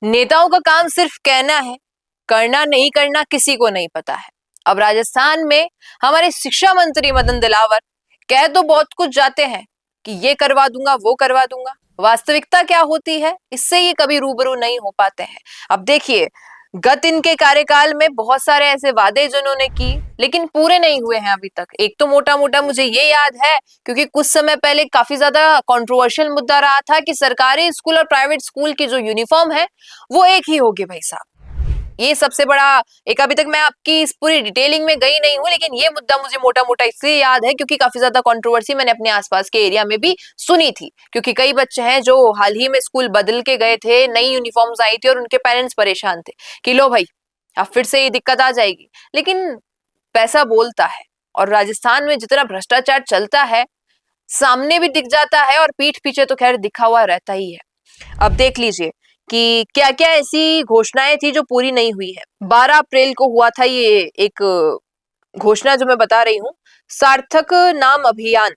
नेताओं का काम सिर्फ कहना है, करना नहीं करना किसी को नहीं पता है। अब राजस्थान में हमारे शिक्षा मंत्री मदन दिलावर कह तो बहुत कुछ जाते हैं कि ये करवा दूंगा वो करवा दूंगा, वास्तविकता क्या होती है इससे ये कभी रूबरू नहीं हो पाते हैं। अब देखिए, गत इनके कार्यकाल में बहुत सारे ऐसे वादे जिन्होंने की लेकिन पूरे नहीं हुए हैं अभी तक। एक तो मोटा मोटा मुझे ये याद है, क्योंकि कुछ समय पहले काफी ज्यादा कंट्रोवर्शियल मुद्दा रहा था कि सरकारी स्कूल और प्राइवेट स्कूल की जो यूनिफॉर्म है वो एक ही होगी भाई साहब। ये सबसे बड़ा एक, अभी तक मैं आपकी इस पूरी डिटेलिंग में गई नहीं हूं, लेकिन ये मुद्दा मुझे मोटा मोटा इसलिए याद है क्योंकि काफी ज्यादा कंट्रोवर्सी मैंने अपने आसपास के एरिया में भी सुनी थी। क्योंकि कई बच्चे हैं जो हाल ही में स्कूल बदल के गए थे, नई यूनिफॉर्म्स आई थी और उनके पेरेंट्स परेशान थे कि लो भाई अब फिर से ये दिक्कत आ जाएगी। लेकिन पैसा बोलता है और राजस्थान में जितना भ्रष्टाचार चलता है सामने भी दिख जाता है और पीठ पीछे तो खैर दिखा हुआ रहता ही है। अब देख लीजिए कि क्या क्या ऐसी घोषणाएं थी जो पूरी नहीं हुई है। 12 अप्रैल को हुआ था ये एक घोषणा जो मैं बता रही हूँ, सार्थक नाम अभियान।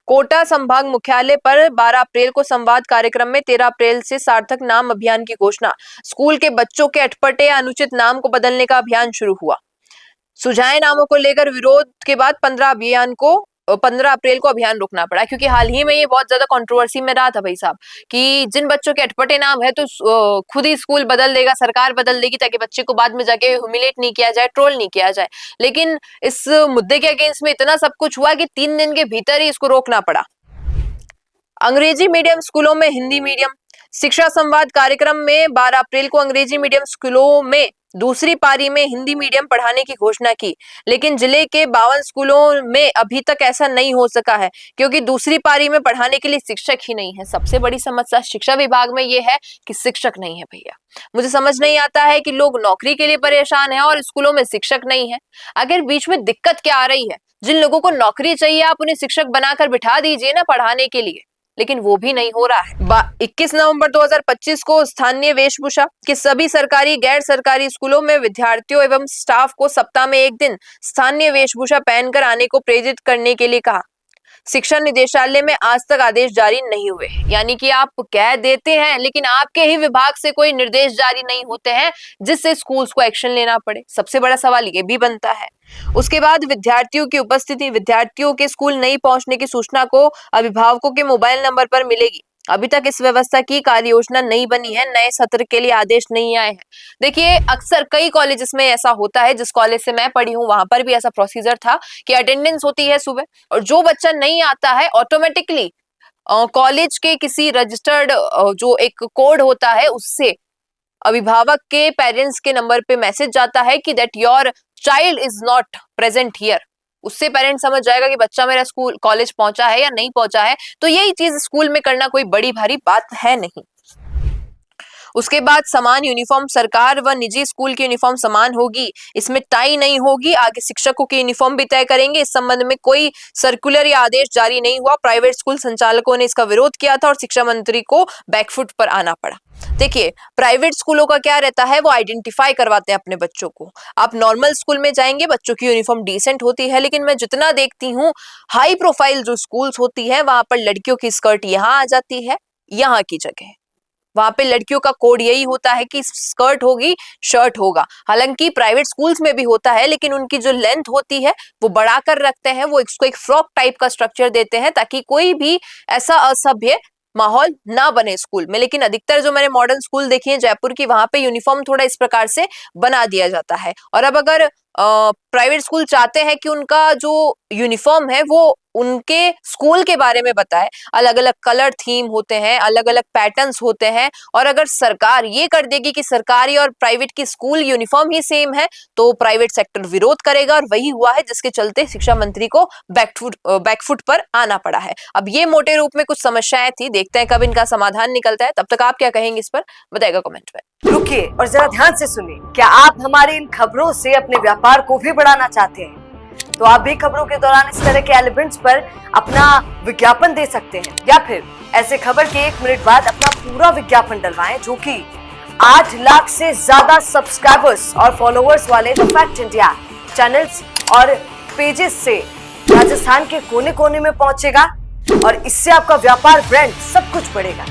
कोटा संभाग मुख्यालय पर 12 अप्रैल को संवाद कार्यक्रम में 13 अप्रैल से सार्थक नाम अभियान की घोषणा। स्कूल के बच्चों के अटपटे या अनुचित नाम को बदलने का अभियान शुरू हुआ। सुझाए नामों को लेकर विरोध के बाद 15 अप्रैल को अभियान रोकना पड़ा, क्योंकि हाल ही में ये बहुत ज्यादा कंट्रोवर्सी में रहा था भाई साहब कि जिन बच्चों के अटपटे नाम है तो खुद ही स्कूल बदल देगा, सरकार बदल देगी ताकि बच्चे को बाद में जाके ह्यूमिलेट नहीं किया जाए, ट्रोल नहीं किया जाए। लेकिन इस मुद्दे के अगेंस्ट में इतना सब कुछ हुआ कि 3 दिन के भीतर ही इसको रोकना पड़ा। अंग्रेजी मीडियम स्कूलों में हिंदी मीडियम। शिक्षा संवाद कार्यक्रम में 12 अप्रैल को अंग्रेजी मीडियम स्कूलों में दूसरी पारी में हिंदी मीडियम पढ़ाने की घोषणा की, लेकिन जिले के 52 स्कूलों में अभी तक ऐसा नहीं हो सका है क्योंकि दूसरी पारी में पढ़ाने के लिए शिक्षक ही नहीं है। सबसे बड़ी समस्या शिक्षा विभाग में ये है कि शिक्षक नहीं है भैया। मुझे समझ नहीं आता है कि लोग नौकरी के लिए परेशान हैं और स्कूलों में शिक्षक नहीं है। अगर बीच में दिक्कत क्या आ रही है, जिन लोगों को नौकरी चाहिए आप उन्हें शिक्षक बनाकर बिठा दीजिए ना पढ़ाने के लिए, लेकिन वो भी नहीं हो रहा है। 21 नवंबर 2025 को स्थानीय वेशभूषा कि सभी सरकारी गैर सरकारी स्कूलों में विद्यार्थियों एवं स्टाफ को सप्ताह में एक दिन स्थानीय वेशभूषा पहनकर आने को प्रेरित करने के लिए कहा। शिक्षा निदेशालय में आज तक आदेश जारी नहीं हुए, यानी कि आप कह देते हैं लेकिन आपके ही विभाग से कोई निर्देश जारी नहीं होते हैं जिससे स्कूल्स को एक्शन लेना पड़े। सबसे बड़ा सवाल ये भी बनता है। उसके बाद विद्यार्थियों की उपस्थिति। विद्यार्थियों के स्कूल नहीं पहुंचने की सूचना को अभिभावकों के मोबाइल नंबर पर मिलेगी। अभी तक इस व्यवस्था की कार्य योजना नहीं बनी है, नए सत्र के लिए आदेश नहीं आए हैं। देखिए, अक्सर कई कॉलेजेस में ऐसा होता है, जिस कॉलेज से मैं पढ़ी हूँ वहां पर भी ऐसा प्रोसीजर था कि अटेंडेंस होती है सुबह और जो बच्चा नहीं आता है ऑटोमेटिकली कॉलेज के किसी रजिस्टर्ड जो एक कोड होता है उससे अभिभावक के पेरेंट्स के नंबर पे मैसेज जाता है कि that your child is not present here. उससे पेरेंट्स समझ जाएगा कि बच्चा मेरा स्कूल कॉलेज पहुंचा है या नहीं पहुंचा है। तो यही चीज स्कूल में करना कोई बड़ी भारी बात है नहीं। उसके बाद समान यूनिफॉर्म। सरकार व निजी स्कूल की यूनिफॉर्म समान होगी, इसमें टाई नहीं होगी। आगे शिक्षकों की यूनिफॉर्म भी तय करेंगे। इस संबंध में कोई सर्कुलर या आदेश जारी नहीं हुआ। प्राइवेट स्कूल संचालकों ने इसका विरोध किया था और शिक्षा मंत्री को बैकफुट पर आना पड़ा। देखिए, प्राइवेट स्कूलों का क्या रहता है, वो आइडेंटिफाई करवाते हैं अपने बच्चों को। आप नॉर्मल स्कूल में जाएंगे, बच्चों की यूनिफॉर्म डिसेंट होती है, लेकिन मैं जितना देखती हूँ हाई प्रोफाइल जो स्कूल्स होती है वहां पर लड़कियों की स्कर्ट यहाँ आ जाती है, यहाँ की जगह वहां पे लड़कियों का कोड यही होता है कि स्कर्ट होगी, शर्ट होगा। हालांकि प्राइवेट स्कूल्स में भी होता है, लेकिन उनकी जो लेंथ होती है वो बढ़ाकर रखते हैं, वो इसको एक फ्रॉक टाइप का स्ट्रक्चर देते हैं ताकि कोई भी ऐसा असभ्य माहौल ना बने स्कूल में। लेकिन अधिकतर जो मैंने मॉडर्न स्कूल देखी है जयपुर की, वहां पे यूनिफॉर्म थोड़ा इस प्रकार से बना दिया जाता है। और अब अगर प्राइवेट स्कूल चाहते हैं कि उनका जो यूनिफॉर्म है वो उनके स्कूल के बारे में बताए, अलग अलग कलर थीम होते हैं, अलग अलग पैटर्न्स होते हैं, और अगर सरकार ये कर देगी कि सरकारी और प्राइवेट की स्कूल यूनिफॉर्म ही सेम है तो प्राइवेट सेक्टर विरोध करेगा। और वही हुआ है जिसके चलते शिक्षा मंत्री को बैकफुट पर आना पड़ा है। अब ये मोटे रूप में कुछ समस्याएं थी, देखते हैं कब इनका समाधान निकलता है। तब तक आप क्या कहेंगे इस पर बताइएगा कमेंट में। रुकिए और जरा ध्यान से सुनिए। क्या आप हमारी इन खबरों से अपने व्यापार को भी बढ़ाना चाहते हैं? तो आप भी खबरों के दौरान इस तरह के एलिमेंट्स पर अपना विज्ञापन दे सकते हैं, या फिर ऐसे खबर के 1 मिनट बाद अपना पूरा विज्ञापन डलवाएं, जो कि 8 लाख से ज्यादा सब्सक्राइबर्स और फॉलोअर्स वाले द फैक्ट इंडिया चैनल्स और पेजेस से राजस्थान के कोने कोने में पहुंचेगा और इससे आपका व्यापार, ब्रांड सब कुछ बढ़ेगा।